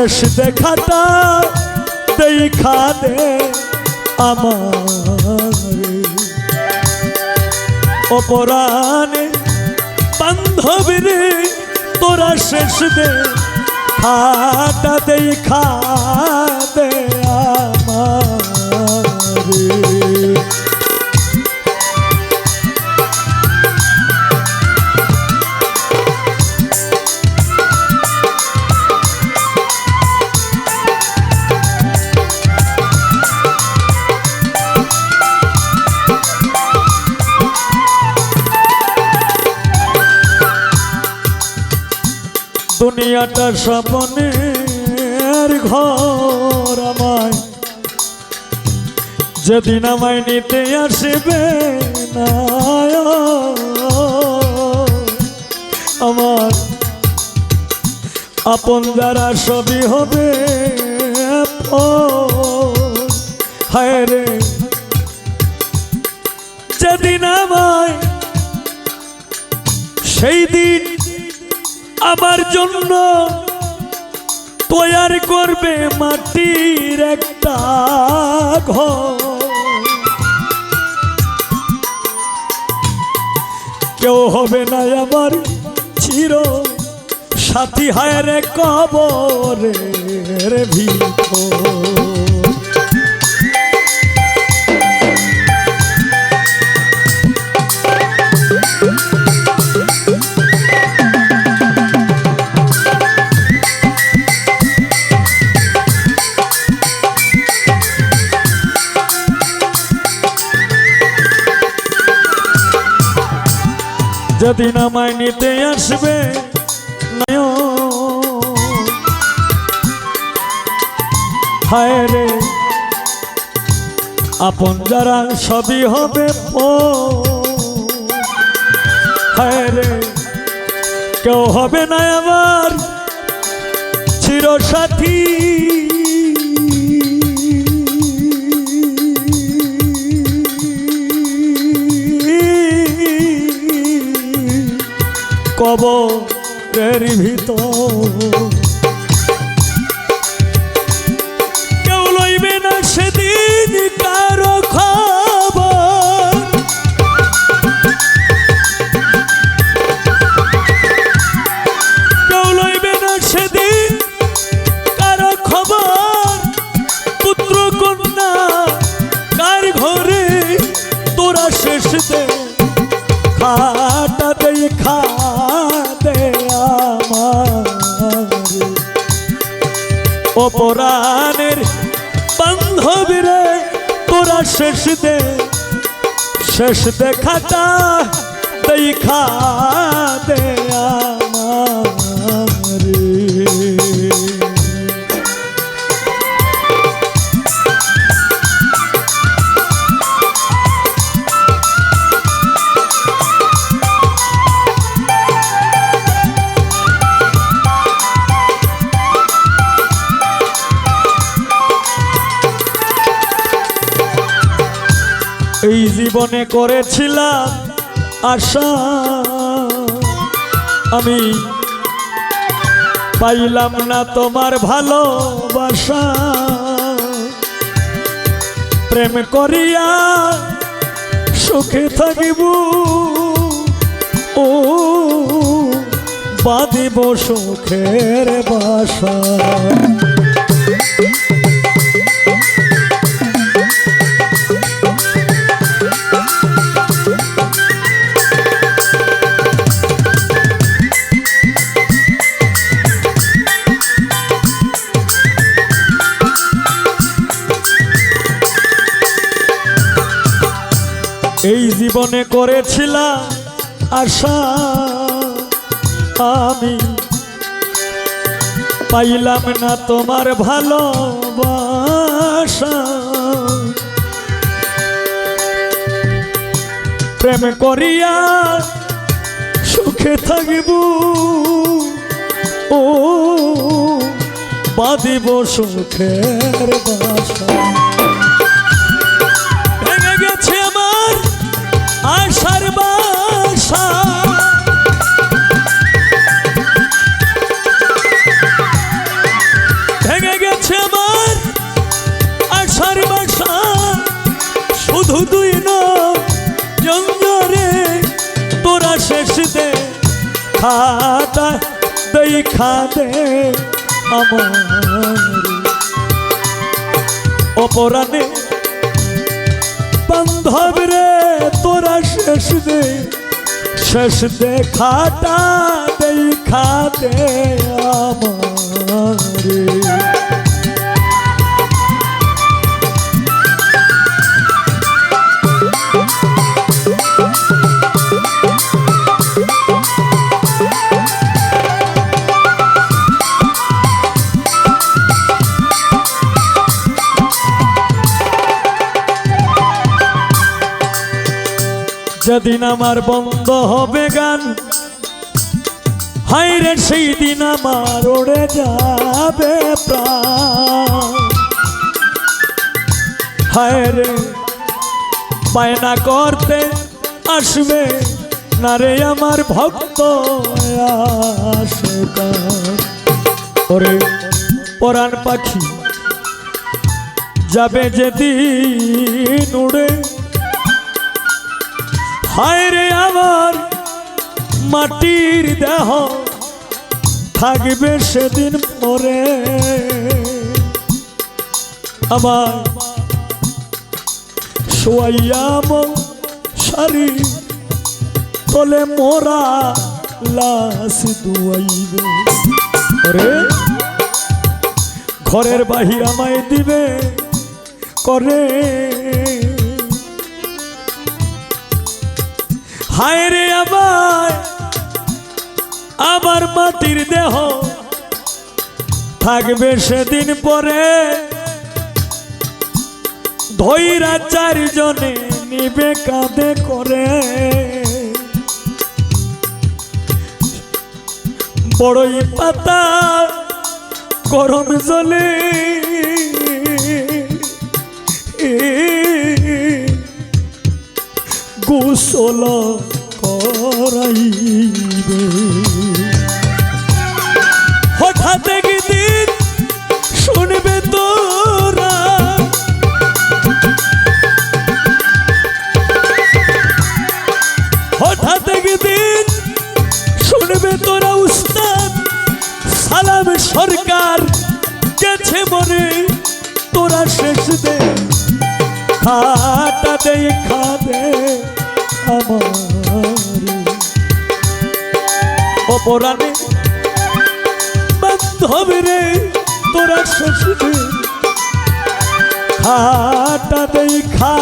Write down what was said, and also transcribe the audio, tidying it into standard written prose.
শেষ দেখাটা দেখা দে আমার অপরাণে বান্ধবীরে তোরা শেষ দেখাটা দেখা দে আমার দুনিয়াটা স্বপ্নের ঘর আমায় যেদিন আমায় নিতে আসবে না আমার আপন যারা সবই হবে হায় রে যেদিন আমায় সেই দিন আমার জন্য তৈরি করবে মাটির একটা ঘর কেউ হবে না আমার চির সাথী হায় রে কবরের ভিতর যেদিন আমায় নিতে আসবে হায় রে আপন যারা সবই হবে হায় রে কেউ হবে না আমার চিরসাথী কবরের ভিতর কেউ লইবে না সেদিন কারো খবর কেউ লইবে না সেদিন কারো খবর পুত্র কন্যা কার ঘরে তোরা শেষ দে খাটা দেখা দে আমার অপরাণের বান্ধবীরে তোরা শেষ দেখাটা দেখা দে আমার এই জীবনে করেছিলাম আশা আমি পাইলাম না তোমার ভালোবাসা প্রেম করিয়া সুখে থাকিব ও বাঁধিব সুখের বাসা এই জীবনে করেছিলাম আশা আমি পাইলাম না তোমার ভালোবাসা প্রেম করিয়া সুখে থাকিব ও বাঁধিব সুখের বাসা ভেঙে গেছে আমার আশার বাসা খাটা দেখা দে আমার অপরাণে বান্ধব রে তোরা শেষ দেখাটা দেখা দে আমারে যেদিন আমার বন্ধ হবে গান হায় রে সেই দিন আমার উড়ে যাবে প্রাণ হায় রে বায়না করতে আসবে না রে আমার ভক্ত আশিকা ওরে পরাণ পাখি যাবে যেদিন উড়ে হায় রে আমার মাটির দেহ থাকবে সেদিন পরে আমার শোয়াইয়াম সারি তলে মোরা লাশ দুয়াইবে ওরে ঘরের বাহির আমায় দিবে করে হায় রে আমার মাটির দেহ থাকবে সেদিন পরে ধৈরা চারজনে নিবে কাঁধে করে বড়ই পাতা গরম জলে গোসল করাইবে হঠাৎ একদিন শুনবে তোরা হঠাৎ একদিন শুনবে তোরা উস্তাদ সালাম সরকার গেছে মনে তোরা শেষ দে খাটা দেখা দে আমার অপরাণে বান্ধব রে তোরা শেষ দে খাটা দেখা